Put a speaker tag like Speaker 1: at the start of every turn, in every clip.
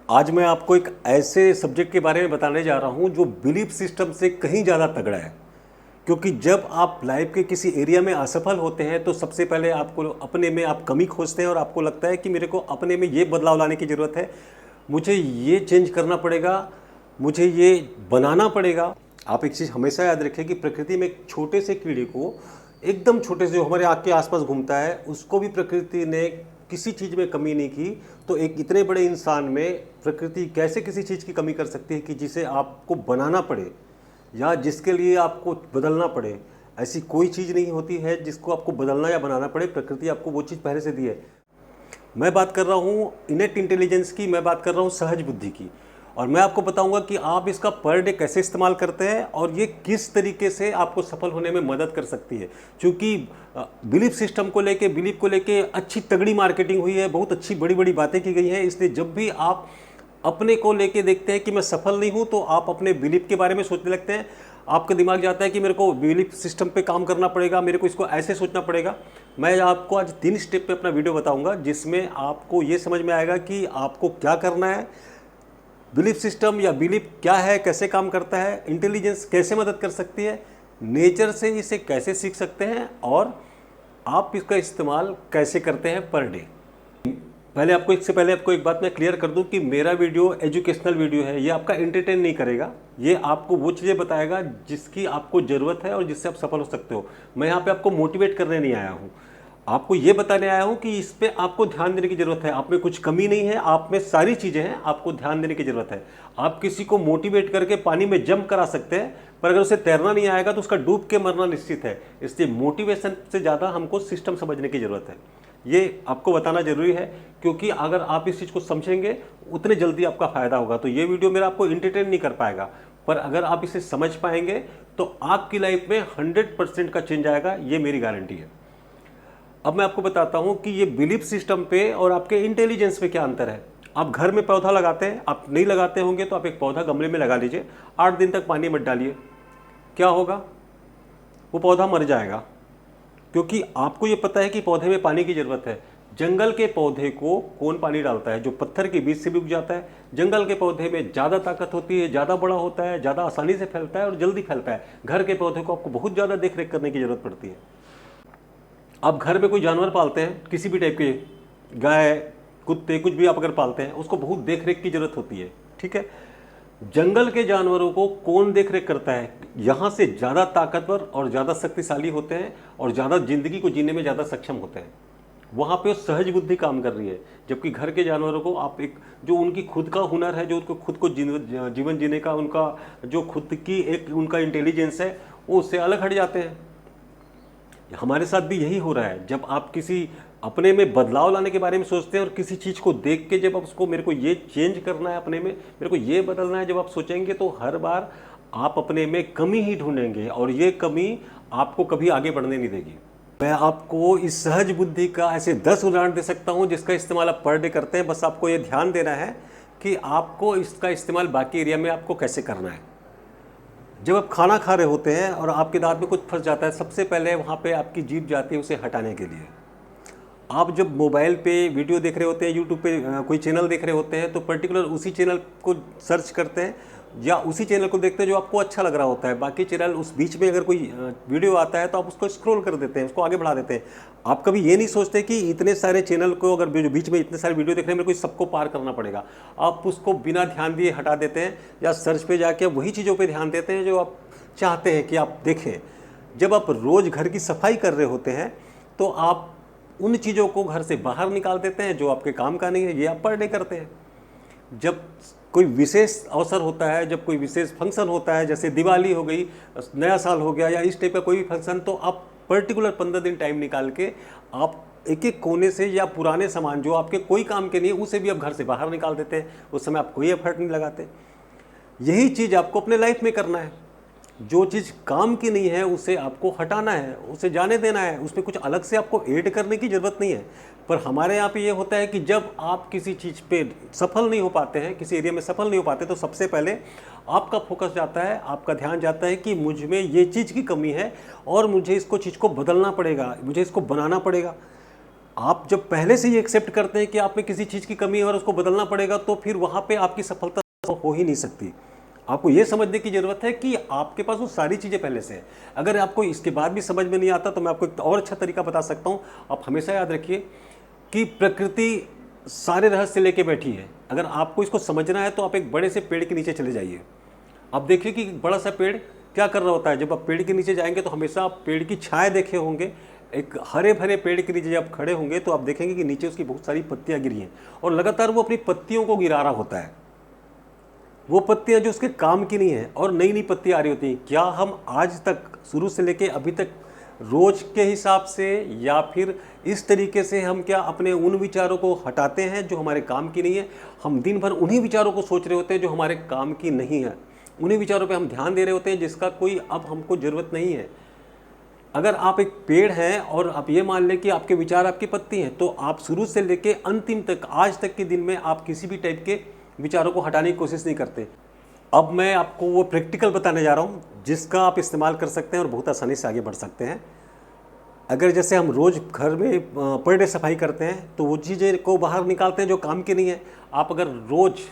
Speaker 1: आज मैं आपको एक ऐसे सब्जेक्ट के बारे में बताने जा रहा हूं जो बिलीफ सिस्टम से कहीं ज़्यादा तगड़ा है। क्योंकि जब आप लाइफ के किसी एरिया में असफल होते हैं तो सबसे पहले आपको अपने में आप कमी खोजते हैं और आपको लगता है कि मेरे को अपने में ये बदलाव लाने की ज़रूरत है, मुझे ये चेंज करना पड़ेगा, मुझे ये बनाना पड़ेगा। आप एक चीज़ हमेशा याद रखें कि प्रकृति में एक छोटे से कीड़े को, एकदम छोटे से जो हमारे आँख के आसपास घूमता है, उसको भी प्रकृति ने किसी चीज़ में कमी नहीं की। तो एक इतने बड़े इंसान में प्रकृति कैसे किसी चीज़ की कमी कर सकती है कि जिसे आपको बनाना पड़े या जिसके लिए आपको बदलना पड़े। ऐसी कोई चीज़ नहीं होती है जिसको आपको बदलना या बनाना पड़े, प्रकृति आपको वो चीज़ पहले से दी है। मैं बात कर रहा हूँ इनेट इंटेलिजेंस की, मैं बात कर रहा हूँ सहज बुद्धि की, और मैं आपको बताऊंगा कि आप इसका पर डे कैसे इस्तेमाल करते हैं और ये किस तरीके से आपको सफल होने में मदद कर सकती है। क्योंकि बिलीफ सिस्टम को लेके, बिलीफ को लेके अच्छी तगड़ी मार्केटिंग हुई है, बहुत अच्छी बड़ी बड़ी बातें की गई हैं। इसलिए जब भी आप अपने को लेके देखते हैं कि मैं सफल नहीं हूँ तो आप अपने बिलीफ के बारे में सोचने लगते हैं। आपका दिमाग जाता है कि मेरे को बिलीफ सिस्टम पे काम करना पड़ेगा, मेरे को इसको ऐसे सोचना पड़ेगा। मैं आपको आज 3 स्टेप पे अपना वीडियो बताऊंगा जिसमें आपको ये समझ में आएगा कि आपको क्या करना है, बिलीफ सिस्टम या बिलीफ क्या है, कैसे काम करता है, इंटेलिजेंस कैसे मदद कर सकती है, नेचर से इसे कैसे सीख सकते हैं और आप इसका इस्तेमाल कैसे करते हैं पर डे। इससे पहले आपको एक बात मैं क्लियर कर दूं कि मेरा वीडियो एजुकेशनल वीडियो है। ये आपका एंटरटेन नहीं करेगा, ये आपको वो चीज़ें बताएगा जिसकी आपको ज़रूरत है और जिससे आप सफल हो सकते हो। मैं यहाँ पे आपको मोटिवेट करने नहीं आया हूँ, आपको ये बताने आया हूँ कि इस पे आपको ध्यान देने की ज़रूरत है। आप में कुछ कमी नहीं है, आप में सारी चीज़ें हैं, आपको ध्यान देने की ज़रूरत है। आप किसी को मोटिवेट करके पानी में जंप करा सकते हैं, पर अगर उसे तैरना नहीं आएगा तो उसका डूब के मरना निश्चित है। इसलिए मोटिवेशन से ज़्यादा हमको सिस्टम समझने की ज़रूरत है। ये आपको बताना ज़रूरी है, क्योंकि अगर आप इस चीज़ को समझेंगे उतने जल्दी आपका फ़ायदा होगा। तो ये वीडियो मेरा आपको इंटरटेन नहीं कर पाएगा, पर अगर आप इसे समझ पाएंगे तो आपकी लाइफ में 100% का चेंज आएगा, ये मेरी गारंटी है। अब मैं आपको बताता हूँ कि ये बिलीफ सिस्टम पे और आपके इंटेलिजेंस पे क्या अंतर है। आप घर में पौधा लगाते हैं, आप नहीं लगाते होंगे तो आप एक पौधा गमले में लगा लीजिए, 8 दिन तक पानी मत डालिए, क्या होगा? वो पौधा मर जाएगा, क्योंकि आपको ये पता है कि पौधे में पानी की ज़रूरत है। जंगल के पौधे को कौन पानी डालता है? जो पत्थर के बीच से भी उग जाता है। जंगल के पौधे में ज़्यादा ताकत होती है, ज़्यादा बड़ा होता है, ज़्यादा आसानी से फैलता है और जल्दी फैलता है। घर के पौधे को आपको बहुत ज़्यादा देख रेख करने की ज़रूरत पड़ती है। आप घर में कोई जानवर पालते हैं, किसी भी टाइप के, गाय, कुत्ते, कुछ भी आप अगर पालते हैं, उसको बहुत देख रेख की ज़रूरत होती है, ठीक है। जंगल के जानवरों को कौन देख रेख करता है? यहाँ से ज़्यादा ताकतवर और ज़्यादा शक्तिशाली होते हैं और ज़्यादा जिंदगी को जीने में ज़्यादा सक्षम होते हैं। वहाँ पे सहज बुद्धि काम कर रही है। जबकि घर के जानवरों को आप एक जो उनकी खुद का हुनर है, जो उनको खुद को जीवन जीने का उनका जो खुद की एक उनका इंटेलिजेंस है, वो उससे अलग हट जाते हैं। हमारे साथ भी यही हो रहा है। जब आप किसी अपने में बदलाव लाने के बारे में सोचते हैं और किसी चीज़ को देख के जब आप उसको, मेरे को ये चेंज करना है अपने में, मेरे को ये बदलना है, जब आप सोचेंगे तो हर बार आप अपने में कमी ही ढूंढेंगे और ये कमी आपको कभी आगे बढ़ने नहीं देगी। मैं आपको इस सहज बुद्धि का ऐसे 10 उदाहरण दे सकता हूँ जिसका इस्तेमाल आप पर डे करते हैं। बस आपको ये ध्यान देना है कि आपको इसका इस्तेमाल बाकी एरिया में आपको कैसे करना है। जब आप खाना खा रहे होते हैं और आपके दांत में कुछ फंस जाता है, सबसे पहले वहाँ पे आपकी जीभ जाती है उसे हटाने के लिए। आप जब मोबाइल पे वीडियो देख रहे होते हैं, यूट्यूब पे कोई चैनल देख रहे होते हैं, तो पर्टिकुलर उसी चैनल को सर्च करते हैं या उसी चैनल को देखते हैं जो आपको अच्छा लग रहा होता है। बाकी चैनल, उस बीच में अगर कोई वीडियो आता है तो आप उसको स्क्रॉल कर देते हैं, उसको आगे बढ़ा देते हैं। आप कभी ये नहीं सोचते कि इतने सारे चैनल को, अगर जो बीच में इतने सारे वीडियो देख रहे हैं, मेरे को सबको पार करना पड़ेगा। आप उसको बिना ध्यान दिए हटा देते हैं या सर्च पे जाके वही चीज़ों पर ध्यान देते हैं जो आप चाहते हैं कि आप देखें। जब आप रोज़ घर की सफाई कर रहे होते हैं तो आप उन चीज़ों को घर से बाहर निकाल देते हैं जो आपके काम का नहीं है, ये आप पर डे करते हैं। जब कोई विशेष अवसर होता है, जब कोई विशेष फंक्शन होता है, जैसे दिवाली हो गई, नया साल हो गया या इस टाइप का कोई भी फंक्शन, तो आप पर्टिकुलर 15 दिन टाइम निकाल के आप एक एक कोने से या पुराने सामान जो आपके कोई काम के नहीं है उसे भी आप घर से बाहर निकाल देते हैं। उस समय आप कोई एफर्ट नहीं लगाते। यही चीज़ आपको अपने लाइफ में करना है। जो चीज़ काम की नहीं है उसे आपको हटाना है, उसे जाने देना है, उसमें कुछ अलग से आपको ऐड करने की ज़रूरत नहीं है। पर हमारे यहाँ पे ये होता है कि जब आप किसी चीज़ पे सफल नहीं हो पाते हैं, किसी एरिया में सफल नहीं हो पाते, तो सबसे पहले आपका फोकस जाता है, आपका ध्यान जाता है कि मुझ में ये चीज़ की कमी है और मुझे इसको चीज़ को बदलना पड़ेगा, मुझे इसको बनाना पड़ेगा। आप जब पहले से ये एक्सेप्ट करते हैं कि आप में किसी चीज़ की कमी है और उसको बदलना पड़ेगा, तो फिर वहाँ पे आपकी सफलता हो ही नहीं सकती। आपको ये समझने की ज़रूरत है कि आपके पास वो सारी चीज़ें पहले से हैं। अगर आपको इसके बाद भी समझ में नहीं आता तो मैं आपको एक और अच्छा तरीका बता सकता हूँ। आप हमेशा याद रखिए कि प्रकृति सारे रहस्य लेके बैठी है। अगर आपको इसको समझना है तो आप एक बड़े से पेड़ के नीचे चले जाइए। आप देखिए कि एक बड़ा सा पेड़ क्या कर रहा होता है। जब आप पेड़ के नीचे जाएंगे तो हमेशा आप पेड़ की छाया देखे होंगे। एक हरे भरे पेड़ के नीचे जब खड़े होंगे तो आप देखेंगे कि नीचे उसकी बहुत सारी पत्तियां गिरी हैं और लगातार वो अपनी पत्तियों को गिरा रहा होता है। वो पत्तियां जो उसके काम की नहीं है और नई नई पत्तियां आ रही होती हैं। क्या हम आज तक शुरू से लेके अभी तक रोज के हिसाब से या फिर इस तरीके से हम क्या अपने उन विचारों को हटाते हैं जो हमारे काम की नहीं है? हम दिन भर उन्हीं विचारों को सोच रहे होते हैं जो हमारे काम की नहीं है। उन्हीं विचारों पे हम ध्यान दे रहे होते हैं जिसका कोई अब हमको ज़रूरत नहीं है। अगर आप एक पेड़ हैं और आप ये मान लें कि आपके विचार आपकी पत्ती हैं, तो आप शुरू से लेके अंतिम तक आज तक के दिन में आप किसी भी टाइप के विचारों को हटाने की कोशिश नहीं करते। अब मैं आपको वो प्रैक्टिकल बताने जा रहा हूँ जिसका आप इस्तेमाल कर सकते हैं और बहुत आसानी से आगे बढ़ सकते हैं। अगर जैसे हम रोज़ घर में पर डे सफाई करते हैं तो वो चीज़ें को बाहर निकालते हैं जो काम की नहीं है। आप अगर रोज़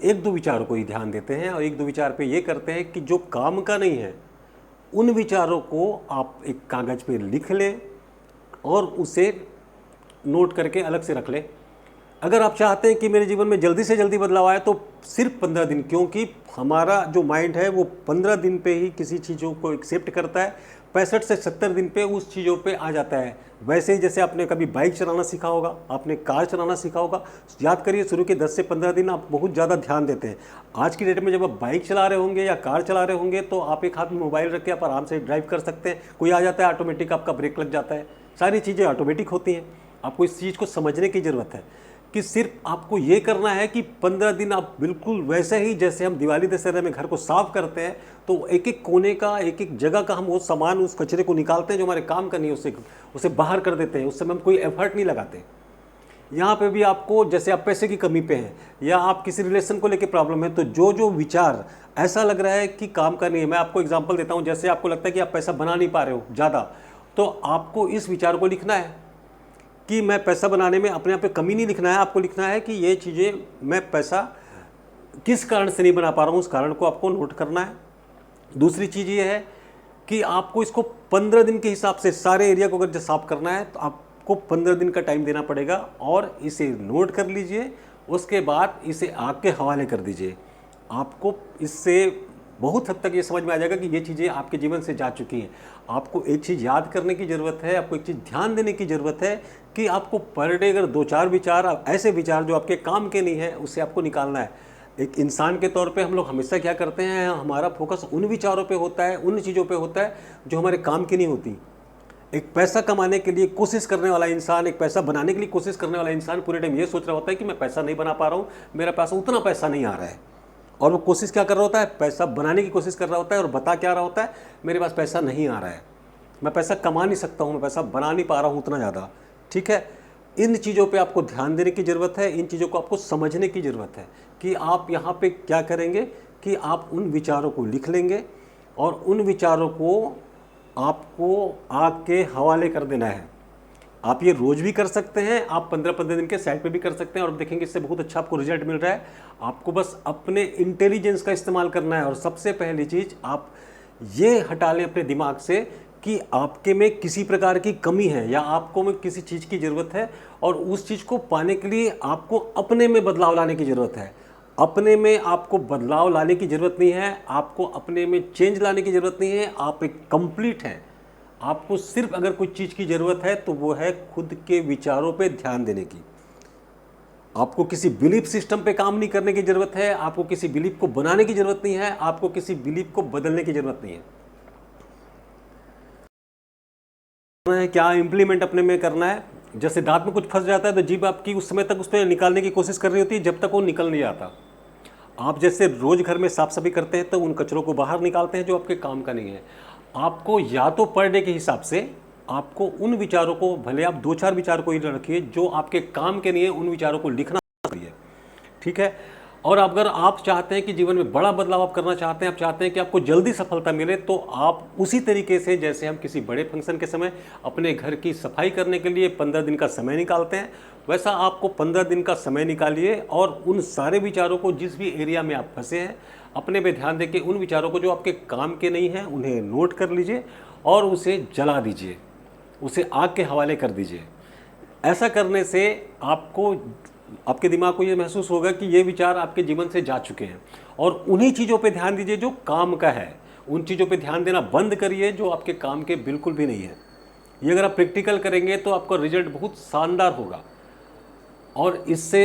Speaker 1: एक दो विचारों को ही ध्यान देते हैं और एक दो विचार पे ये करते हैं कि जो काम का नहीं है, उन विचारों को आप एक कागज़ पे लिख लें और उसे नोट करके अलग से रख लें। अगर आप चाहते हैं कि मेरे जीवन में जल्दी से जल्दी बदलाव आए तो सिर्फ 15 दिन, क्योंकि हमारा जो माइंड है वो 15 दिन पे ही किसी चीज़ों को एक्सेप्ट करता है, 65 से 70 दिन पे उस चीज़ों पे आ जाता है। वैसे ही जैसे आपने कभी बाइक चलाना सीखा होगा, आपने कार चलाना सीखा होगा, याद करिए शुरू के 10 से 15 दिन आप बहुत ज़्यादा ध्यान देते हैं। आज की डेट में जब आप बाइक चला रहे होंगे या कार चला रहे होंगे तो आप एक हाथ में मोबाइल रख के आप आराम से ड्राइव कर सकते हैं। कोई आ जाता है ऑटोमेटिक आपका ब्रेक लग जाता है, सारी चीज़ें ऑटोमेटिक होती हैं। आपको इस चीज़ को समझने की ज़रूरत है कि सिर्फ आपको ये करना है कि 15 दिन आप बिल्कुल वैसे ही जैसे हम दिवाली दशहरे में घर को साफ करते हैं तो एक एक कोने का, एक एक जगह का हम वो सामान, उस कचरे को निकालते हैं जो हमारे काम का नहीं है, उसे बाहर कर देते हैं। उस समय हम कोई एफर्ट नहीं लगाते। यहाँ पे भी आपको, जैसे आप पैसे की कमी पे हैं या आप किसी रिलेशन को लेकर प्रॉब्लम है, तो जो जो विचार ऐसा लग रहा है कि काम का नहीं है, मैं आपको एग्जाम्पल देता हूँ। जैसे आपको लगता है कि आप पैसा बना नहीं पा रहे हो ज़्यादा, तो आपको इस विचार को लिखना है कि मैं पैसा बनाने में अपने आप पे कमी नहीं लिखना है। आपको लिखना है कि ये चीज़ें मैं पैसा किस कारण से नहीं बना पा रहा हूँ, उस कारण को आपको नोट करना है। दूसरी चीज़ ये है कि आपको इसको 15 दिन के हिसाब से सारे एरिया को अगर साफ करना है तो आपको 15 दिन का टाइम देना पड़ेगा और इसे नोट कर लीजिए। उसके बाद इसे आग के हवाले कर दीजिए। आपको इससे बहुत हद तक ये समझ में आ जाएगा कि ये चीज़ें आपके जीवन से जा चुकी हैं। आपको एक चीज़ याद करने की ज़रूरत है, आपको एक चीज़ ध्यान देने की ज़रूरत है कि आपको पर डे अगर 2-4 विचार, ऐसे विचार जो आपके काम के नहीं है, उससे आपको निकालना है। एक इंसान के तौर पे हम लोग हमेशा क्या करते हैं, हमारा फोकस उन विचारों पे होता है, उन चीज़ों पे होता है जो हमारे काम की नहीं होती। एक पैसा कमाने के लिए कोशिश करने वाला इंसान, एक पैसा बनाने के लिए कोशिश करने वाला इंसान पूरे टाइम ये सोच रहा होता है कि मैं पैसा नहीं बना पा रहा हूँ, मेरा पैसा उतना पैसा नहीं आ रहा है। और वो कोशिश क्या कर रहा होता है, पैसा बनाने की कोशिश कर रहा होता है और बता क्या रहा होता है, मेरे पास पैसा नहीं आ रहा है, मैं पैसा कमा नहीं सकता हूँ, मैं पैसा बना नहीं पा रहा हूँ उतना ज़्यादा। ठीक है, इन चीज़ों पे आपको ध्यान देने की ज़रूरत है, इन चीज़ों को आपको समझने की ज़रूरत है कि आप यहाँ पे क्या करेंगे कि आप उन विचारों को लिख लेंगे और उन विचारों को आपको आग के हवाले कर देना है। आप ये रोज़ भी कर सकते हैं, आप 15-15 दिन के साइड पे भी कर सकते हैं और देखेंगे इससे बहुत अच्छा आपको रिजल्ट मिल रहा है। आपको बस अपने इंटेलिजेंस का इस्तेमाल करना है और सबसे पहली चीज़ आप ये हटा लें अपने दिमाग से कि आपके में किसी प्रकार की कमी है या आपको में किसी चीज़ की ज़रूरत है और उस चीज़ को पाने के लिए आपको अपने में बदलाव लाने की ज़रूरत है। अपने में आपको बदलाव लाने की ज़रूरत नहीं है, आपको अपने में चेंज लाने की ज़रूरत नहीं है। आप एक कंप्लीट हैं। आपको सिर्फ अगर कोई चीज़ की ज़रूरत है तो वो है खुद के विचारों पे ध्यान देने की। आपको किसी बिलीफ सिस्टम पे काम नहीं करने की ज़रूरत है, आपको किसी बिलीफ को बनाने की ज़रूरत नहीं है, आपको किसी बिलीफ को बदलने की ज़रूरत नहीं है। क्या इम्प्लीमेंट अपने में करना है। जैसे दांत में कुछ फंस जाता है तो जीभ आपकी उस समय तक उस पर निकालने की कोशिश कर रही होती है जब तक वो निकल नहीं आता। आप जैसे रोज़ घर में साफ सफाई करते हैं तो उन कचरों को बाहर निकालते हैं जो आपके काम का नहीं है। आपको या तो पर डे के हिसाब से आपको उन विचारों को, भले आप 2-4 विचार को ही रखिए जो आपके काम के नहीं है, उन विचारों को लिखना है। ठीक है, और अगर आप चाहते हैं कि जीवन में बड़ा बदलाव आप करना चाहते हैं, आप चाहते हैं कि आपको जल्दी सफलता मिले, तो आप उसी तरीके से जैसे हम किसी बड़े फंक्शन के समय अपने घर की सफाई करने के लिए 15 दिन का समय निकालते हैं, वैसा आपको 15 दिन का समय निकालिए और उन सारे विचारों को, जिस भी एरिया में आप फंसे हैं, अपने पे ध्यान देके उन विचारों को जो आपके काम के नहीं हैं उन्हें नोट कर लीजिए और उसे जला दीजिए, उसे आग के हवाले कर दीजिए। ऐसा करने से आपको, आपके दिमाग को ये महसूस होगा कि ये विचार आपके जीवन से जा चुके हैं, और उन्हीं चीज़ों पे ध्यान दीजिए जो काम का है। उन चीज़ों पे ध्यान देना बंद करिए जो आपके काम के बिल्कुल भी नहीं है। ये अगर आप प्रैक्टिकल करेंगे तो आपका रिजल्ट बहुत शानदार होगा, और इससे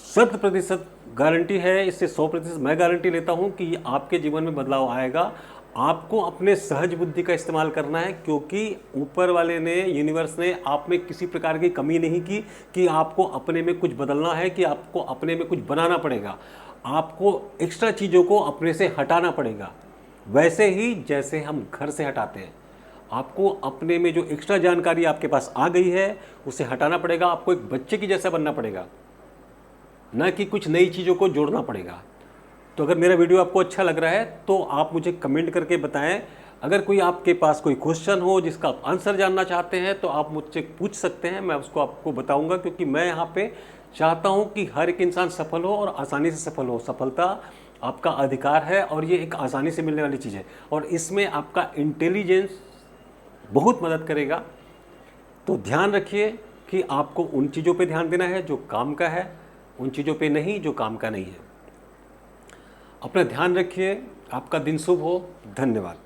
Speaker 1: 100% गारंटी है, इससे 100% मैं गारंटी लेता हूँ कि आपके जीवन में बदलाव आएगा। आपको अपने सहज बुद्धि का इस्तेमाल करना है, क्योंकि ऊपर वाले ने, यूनिवर्स ने आप में किसी प्रकार की कमी नहीं की कि आपको अपने में कुछ बदलना है, कि आपको अपने में कुछ बनाना पड़ेगा। आपको एक्स्ट्रा चीज़ों को अपने से हटाना पड़ेगा। वैसे ही जैसे हम घर से हटाते हैं, आपको अपने में जो एक्स्ट्रा जानकारी आपके पास आ गई है उसे हटाना पड़ेगा। आपको एक बच्चे की जैसा बनना पड़ेगा, न कि कुछ नई चीज़ों को जोड़ना पड़ेगा। तो अगर मेरा वीडियो आपको अच्छा लग रहा है तो आप मुझे कमेंट करके बताएं। अगर कोई आपके पास कोई क्वेश्चन हो जिसका आप आंसर जानना चाहते हैं तो आप मुझसे पूछ सकते हैं, मैं उसको आपको बताऊंगा, क्योंकि मैं यहाँ पे चाहता हूँ कि हर एक इंसान सफल हो और आसानी से सफल हो। सफलता आपका अधिकार है और ये एक आसानी से मिलने वाली चीज़ है, और इसमें आपका इंटेलिजेंस बहुत मदद करेगा। तो ध्यान रखिए कि आपको उन चीज़ों पे ध्यान देना है जो काम का है, उन चीज़ों पे नहीं जो काम का नहीं है। अपना ध्यान रखिए। आपका दिन शुभ हो। धन्यवाद।